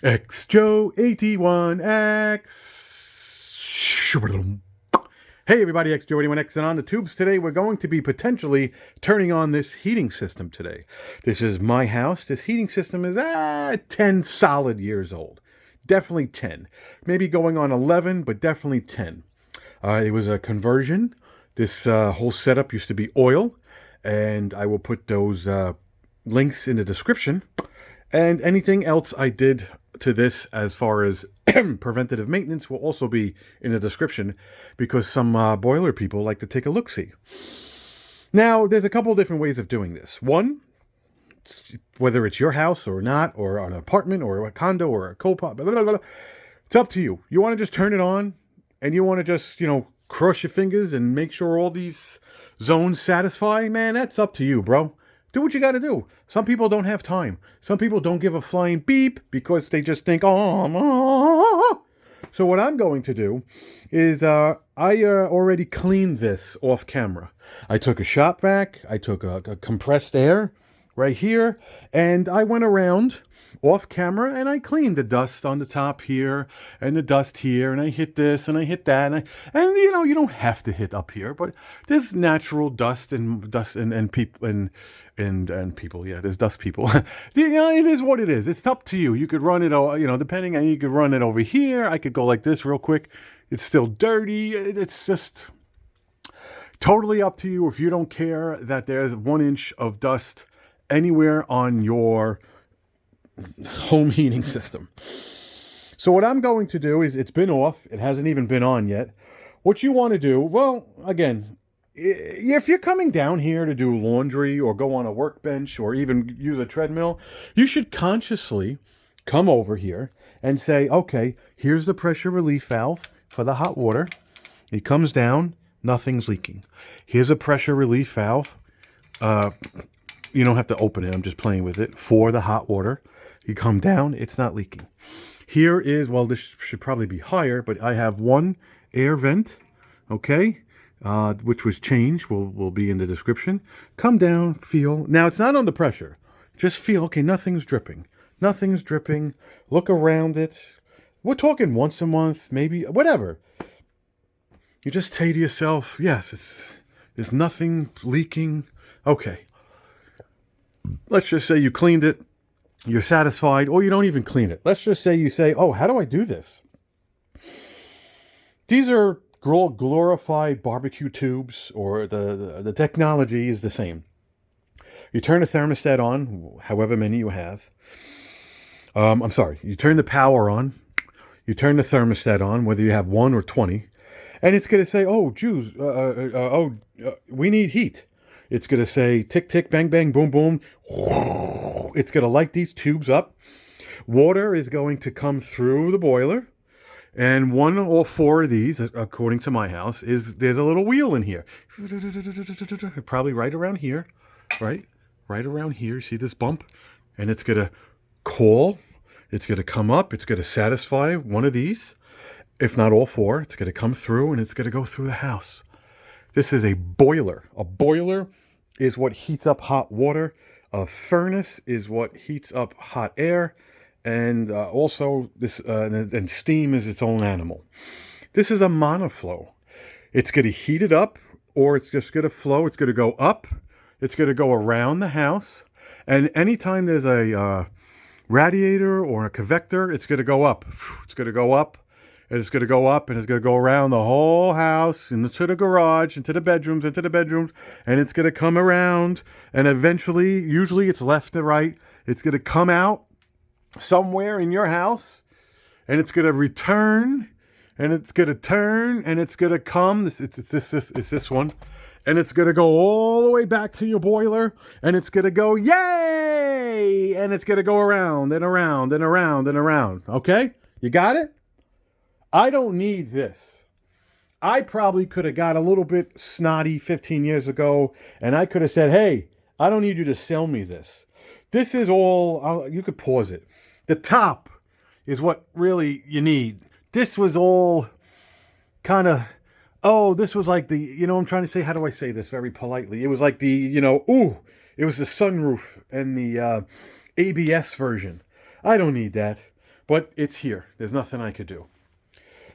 X Joe 81X. Hey everybody, X Joe 81X, and on the tubes today we're going to be potentially turning on this heating system today. This is my house. This heating system is 10 solid years old. Definitely 10. Maybe going on 11, but definitely 10. It was a conversion. This whole setup used to be oil, and I will put those links in the description. And anything else I did to this as far as preventative maintenance will also be in the description, because some boiler people like to take a look-see. Now, there's a couple of different ways of doing this. One, whether it's your house or not, or an apartment or a condo or a co-op, blah, blah, blah, it's up to you. You want to just turn it on and you want to just, cross your fingers and make sure all these zones satisfy, man, that's up to you, bro. Do what you got to do. Some people don't have time. Some people don't give a flying beep because they just think, oh. So what I'm going to do is I already cleaned this off camera. I took a shop vac. I took a compressed air right here, and I went around off camera and I cleaned the dust on the top here and the dust here, and I hit this and I hit that, and you don't have to hit up here, but there's natural dust and people and people. Yeah, there's dust people. It is what it is. It's up to you. You could run it, depending on, you could run it over here. I could go like this real quick. It's still dirty. It's just totally up to you. If you don't care that there's 1 inch of dust anywhere on your home heating system. So what I'm going to do is, it's been off. It hasn't even been on yet. What you want to do, well, again, if you're coming down here to do laundry or go on a workbench or even use a treadmill, you should consciously come over here and say, okay, here's the pressure relief valve for the hot water. It comes down, nothing's leaking. Here's a pressure relief valve. You don't have to open it. I'm just playing with it for the hot water. You come down, it's not leaking. Here is, well, this should probably be higher, but I have one air vent, okay, which was changed, will be in the description. Come down, feel. Now, it's not under pressure. Just feel, okay, nothing's dripping. Nothing's dripping. Look around it. We're talking once a month, maybe, whatever. You just say to yourself, yes, there's nothing leaking. Okay. Let's just say you cleaned it. You're satisfied, or you don't even clean it. Let's just say you say, oh, how do I do this? These are glorified barbecue tubes, or the technology is the same. You turn the thermostat on, however many you have. You turn the power on. You turn the thermostat on, whether you have 1 or 20. And it's going to say, oh, Jews, we need heat. It's going to say tick, tick, bang, bang, boom, boom. It's going to light these tubes up. Water is going to come through the boiler. And 1 or 4 of these, according to my house, there's a little wheel in here. Probably right around here. Right around here. See this bump? And it's going to call. It's going to come up. It's going to satisfy one of these. If not all 4, it's going to come through and it's going to go through the house. This is a boiler. A boiler is what heats up hot water. A furnace is what heats up hot air. And also, this and steam is its own animal. This is a monoflow. It's going to heat it up, or it's just going to flow. It's going to go up. It's going to go around the house. And anytime there's a radiator or a convector, it's going to go up. It's going to go up. And it's going to go up, and it's going to go around the whole house, into the garage, into the bedrooms, and it's going to come around, and eventually, usually it's left to right, it's going to come out somewhere in your house, and it's going to return, and it's going to turn, and it's going to come, it's this one, and it's going to go all the way back to your boiler, and it's going to go, yay, and it's going to go around, and around, and around, and around, okay? You got it? I don't need this. I probably could have got a little bit snotty 15 years ago, and I could have said, hey, I don't need you to sell me this. This is all, you could pause it. The top is what really you need. This was all kind of, this was like the, I'm trying to say, how do I say this very politely? It was like the, it was the sunroof and the ABS version. I don't need that. But it's here. There's nothing I could do.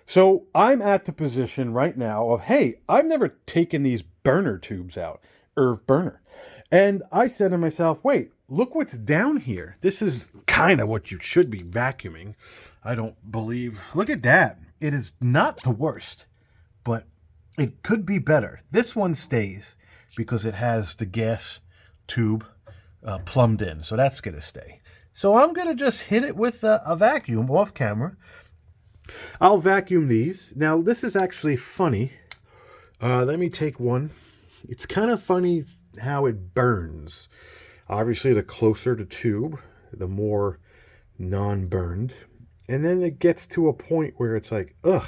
So I'm at the position right now of, hey, I've never taken these burner tubes out, or burner. And I said to myself, wait, look what's down here. This is kind of what you should be vacuuming. I don't believe. Look at that. It is not the worst, but it could be better. This one stays because it has the gas tube plumbed in. So that's going to stay. So I'm going to just hit it with a vacuum off camera. I'll vacuum these. Now, this is actually funny. Let me take one. It's kind of funny how it burns. Obviously, the closer the tube, the more non-burned. And then it gets to a point where it's like, ugh.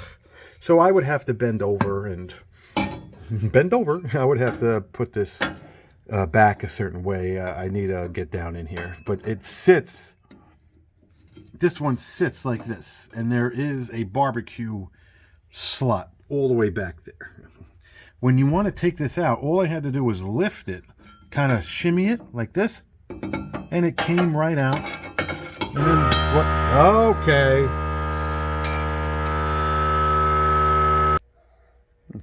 So I would have to bend over and... bend over. I would have to put this back a certain way. I need to get down in here. But it sits... This one sits like this, and there is a barbecue slot all the way back there. When you want to take this out, all I had to do was lift it, kind of shimmy it like this, and it came right out. And then what? Okay.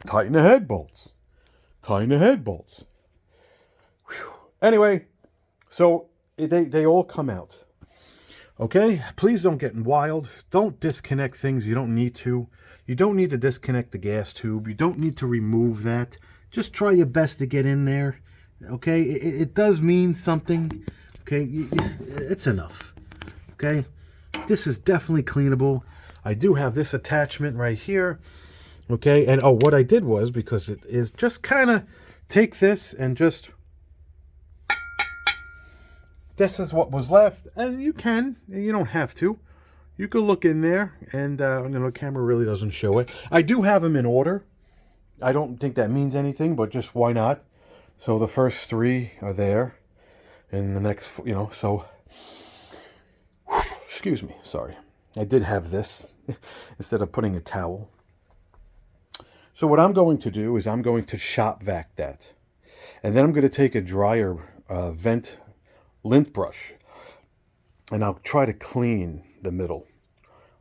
Tighten the head bolts. Tighten the head bolts. Whew. Anyway, so they all come out. Okay, please don't get wild. Don't disconnect things you don't need to. You don't need to disconnect the gas tube. You don't need to remove that. Just try your best to get in there. Okay, it does mean something. Okay, it's enough. Okay, this is definitely cleanable. I do have this attachment right here. Okay, and oh, what I did was, because it is just kind of take this and just... This is what was left, and you don't have to. You can look in there, and the camera really doesn't show it. I do have them in order. I don't think that means anything, but just why not? So the first 3 are there, and the next, so... Excuse me, sorry. I did have this, instead of putting a towel. So what I'm going to do is I'm going to shop vac that. And then I'm going to take a dryer vent lint brush, and I'll try to clean the middle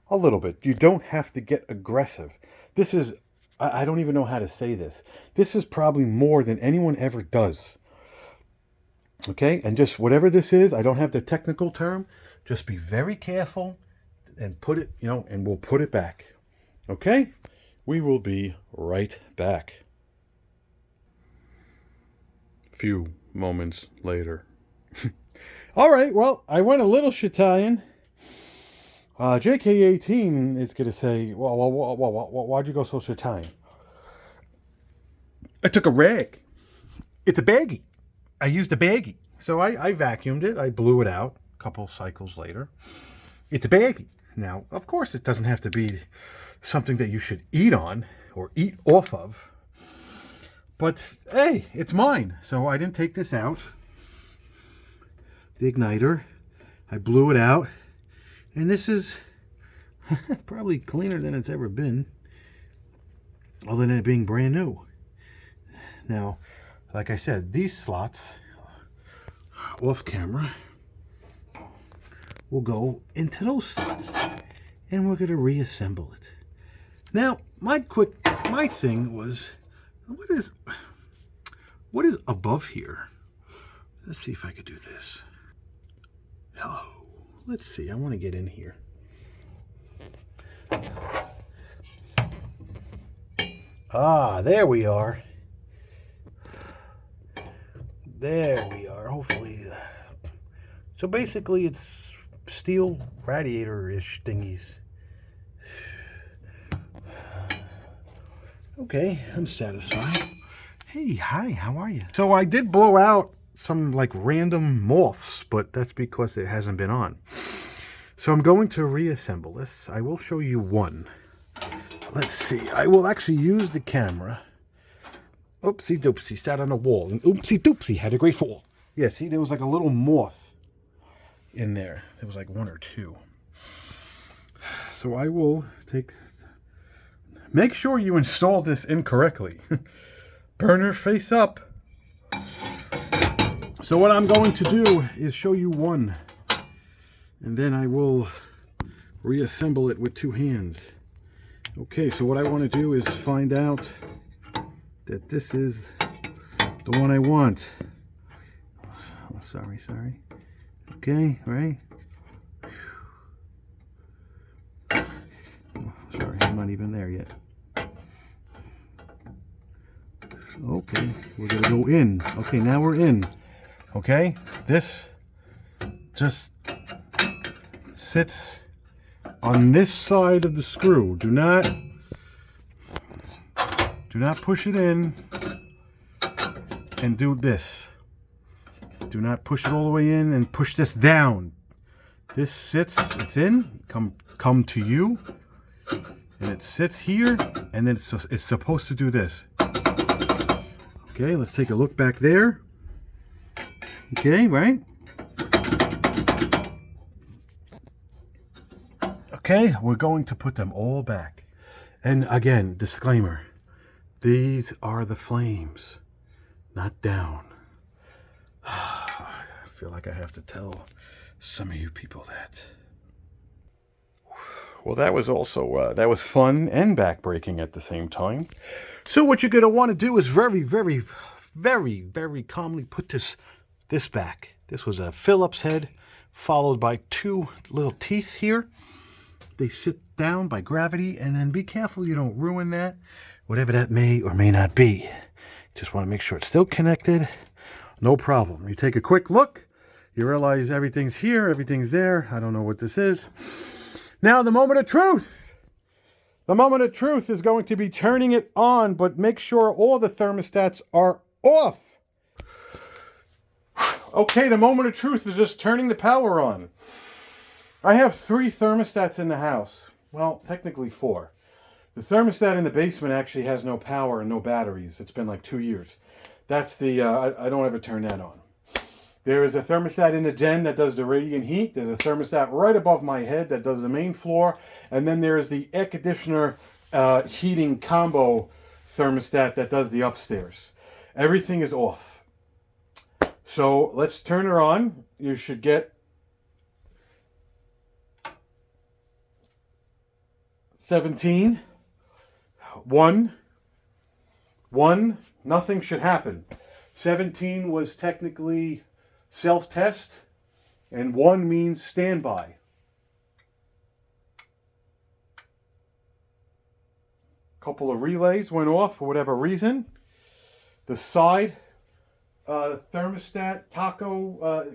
a little bit. You don't have to get aggressive. This is, I don't even know how to say this. This is probably more than anyone ever does. Okay, and just whatever this is, I don't have the technical term. Just be very careful and put it, and we'll put it back. Okay, we will be right back. Few moments later. All right, well, I went a little Shitalian. JK18 is going to say, well, why'd you go so Shitalian? I took a rag. It's a baggie. I used a baggie. So I vacuumed it. I blew it out a couple cycles later. It's a baggie. Now, of course, it doesn't have to be something that you should eat on or eat off of. But, hey, it's mine. So I didn't take this out. The igniter. I blew it out. And this is probably cleaner than it's ever been. Other than it being brand new. Now, like I said, these slots, off camera, will go into those slots. And we're going to reassemble it. Now, my thing was, what is above here? Let's see if I could do this. Hello. Let's see. I want to get in here. Ah, there we are. There we are. Hopefully. So basically, it's steel radiator-ish thingies. Okay, I'm satisfied. Hey, hi, how are you? So I did blow out some like random moths, but that's because it hasn't been on. So I'm going to reassemble this. I will show you one. Let's see. I will actually use the camera. Oopsie doopsie, sat on a wall. And oopsie doopsie, had a great fall. Yeah, see, there was like a little moth in there. There was like 1 or 2. So I will make sure you install this incorrectly. Burner face up. So what I'm going to do is show you one. And then I will reassemble it with 2 hands. Okay, so what I want to do is find out that this is the one I want. Oh, sorry. Okay, right? Oh, sorry, I'm not even there yet. Okay, we're gonna go in. Okay, now we're in. Okay, this just sits on this side of the screw. Do not push it in and do this. Do not push it all the way in and push this down. This sits, it's in, come to you, and it sits here, and then it's supposed to do this. Okay, let's take a look back there. Okay, right? Okay, we're going to put them all back. And again, disclaimer, these are the flames, not down. I feel like I have to tell some of you people that. Well, that was also, that was fun and backbreaking at the same time. So what you're going to want to do is very calmly put this back. This was a Phillips head, followed by 2 little teeth here. They sit down by gravity, and then be careful you don't ruin that, whatever that may or may not be. Just want to make sure it's still connected. No problem. You take a quick look. You realize everything's here, everything's there. I don't know what this is. Now the moment of truth. The moment of truth is going to be turning it on, but make sure all the thermostats are off. Okay, the moment of truth is just turning the power on. I have 3 thermostats in the house. Well, technically 4. The thermostat in the basement actually has no power and no batteries. It's been like 2 years. That's the, I don't ever turn that on. There is a thermostat in the den that does the radiant heat. There's a thermostat right above my head that does the main floor. And then there's the air conditioner heating combo thermostat that does the upstairs. Everything is off. So let's turn her on. You should get 17. 1. Nothing should happen. 17 was technically self-test, and 1 means standby. Couple of relays went off for whatever reason. The side thermostat, taco,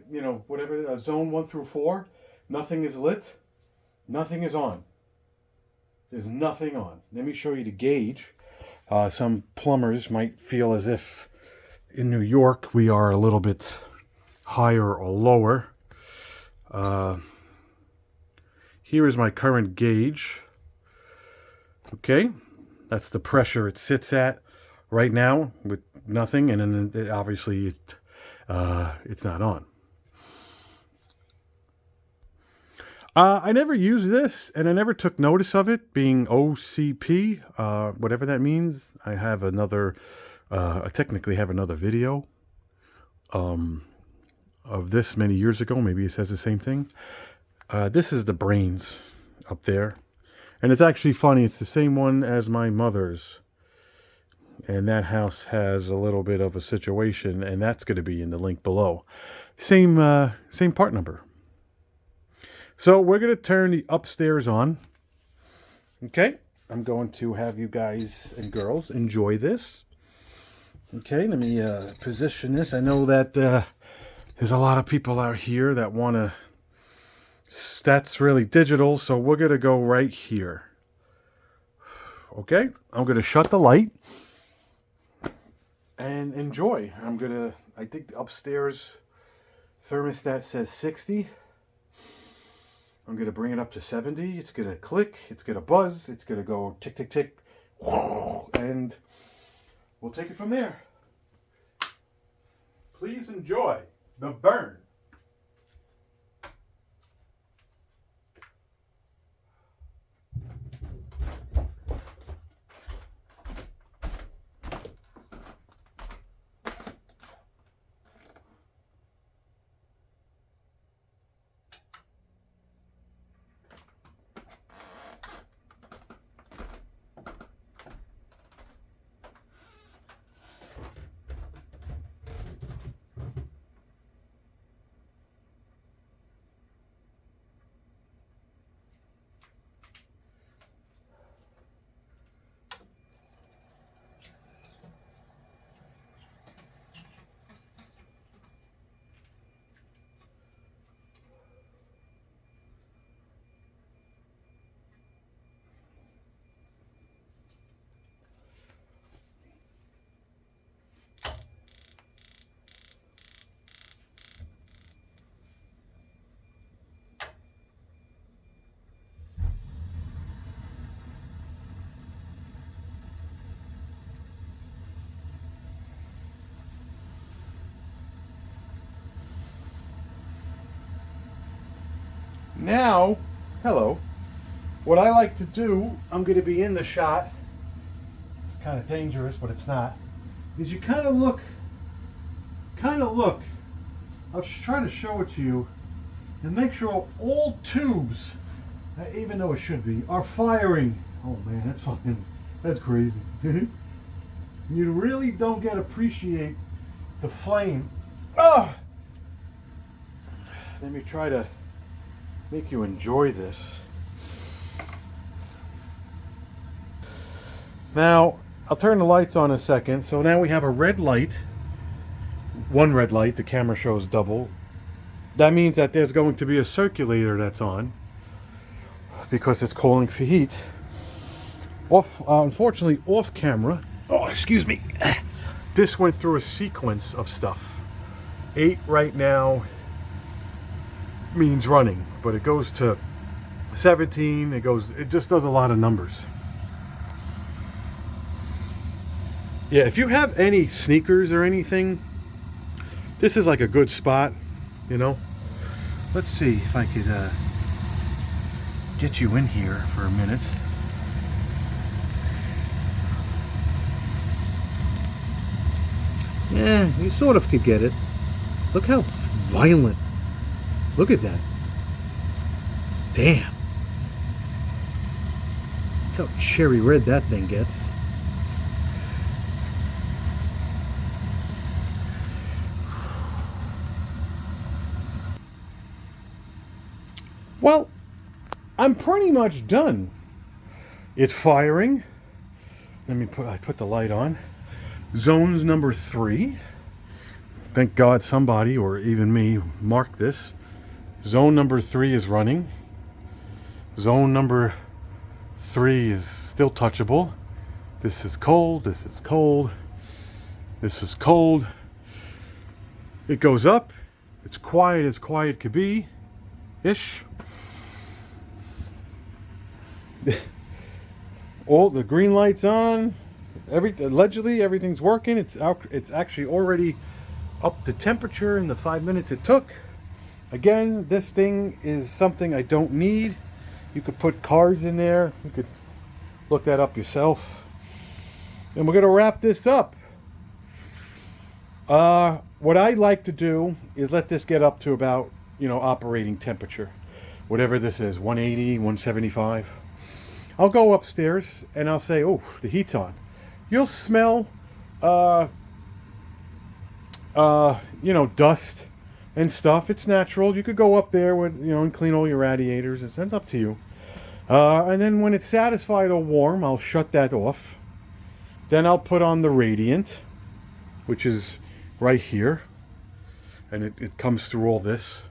whatever, zone 1 through 4, nothing is lit. Nothing is on. There's nothing on. Let me show you the gauge. Some plumbers might feel as if in New York we are a little bit higher or lower. Here is my current gauge. Okay, that's the pressure it sits at right now with nothing, and then obviously it's not on. I never used this, and I never took notice of it being OCP, whatever that means. I have another, I technically have another video of this many years ago. Maybe it says the same thing. This is the brains up there. And it's actually funny. It's the same one as my mother's. And that house has a little bit of a situation, and that's going to be in the link below. Same part number. So we're going to turn the upstairs on. Okay. I'm going to have you guys and girls enjoy this. Okay. Let me position this. I know that there's a lot of people out here that want to... That's really digital, so we're going to go right here. Okay. I'm going to shut the light and enjoy. I think the upstairs thermostat says 60. I'm going to bring it up to 70. It's going to click. It's going to buzz. It's going to go tick, tick, tick. And we'll take it from there. Please enjoy the burn. Now, hello. What I like to do, I'm going to be in the shot. It's kind of dangerous, but it's not. Is you kind of look. I'll just try to show it to you and make sure all tubes, even though it should be, are firing. Oh man, that's crazy. You really don't get to appreciate the flame. Oh! Let me try to make you enjoy this. Now, I'll turn the lights on a second. So now we have a red light. One red light, the camera shows double. That means that there's going to be a circulator that's on because it's calling for heat. Unfortunately, off camera. Oh, excuse me. This went through a sequence of stuff. 8 right now means running, but it goes to 17. It just does a lot of numbers. Yeah, if you have any sneakers or anything, this is like a good spot, you know. Let's see if I could get you in here for a minute. Yeah, you sort of could get it. Look how violent. Look at that. Damn. Look how cherry red that thing gets. Well, I'm pretty much done. It's firing. I put the light on. Zones number 3. Thank God somebody, or even me, marked this. Zone number 3 is running. Zone number 3 is still touchable. This is cold, this is cold, this is cold. It goes up. It's quiet as quiet could be. Ish. All the green lights on. Allegedly everything's working. It's actually already up to temperature in the 5 minutes it took. Again, this thing is something I don't need. You could put cards in there. You could look that up yourself. And we're gonna wrap this up. What I like to do is let this get up to about, operating temperature, whatever this is, 180, 175. I'll go upstairs and I'll say, oh, the heat's on. You'll smell, dust and stuff. It's natural. You could go up there with, and clean all your radiators. It's up to you. And then when it's satisfied or warm, I'll shut that off. Then I'll put on the radiant, which is right here. And it comes through all this.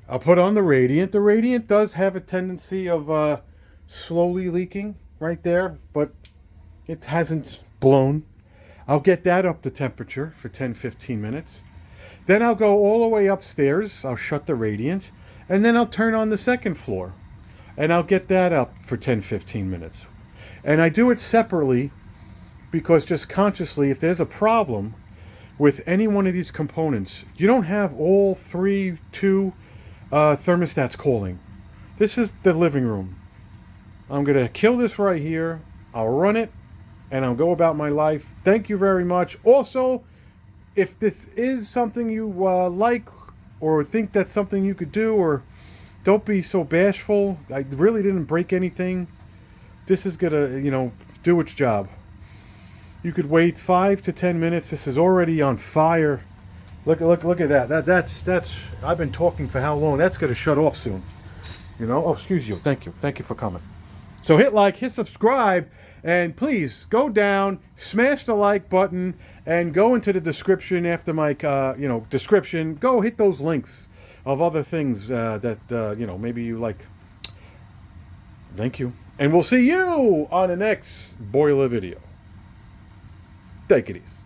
I'll put on the radiant. The radiant does have a tendency of slowly leaking right there, but it hasn't blown. I'll get that up to temperature for 10-15 minutes. Then I'll go all the way upstairs. I'll shut the radiant, and then I'll turn on the second floor, and I'll get that up for 10-15 minutes. And I do it separately because just consciously, if there's a problem with any one of these components, you don't have all 2 thermostats calling. This is the living room. I'm going to kill this right here. I'll run it, and I'll go about my life. Thank you very much. Also, if this is something you like or think that's something you could do, or don't be so bashful. I really didn't break anything. This is going to, do its job. You could wait 5 to 10 minutes. This is already on fire. Look at that. That's I've been talking for how long? That's going to shut off soon. Oh, excuse you. Thank you for coming. So hit like, hit subscribe, and please go down, smash the like button, and go into the description after my description. Go hit those links of other things that maybe you like. Thank you, and we'll see you on the next boiler video. Take it easy.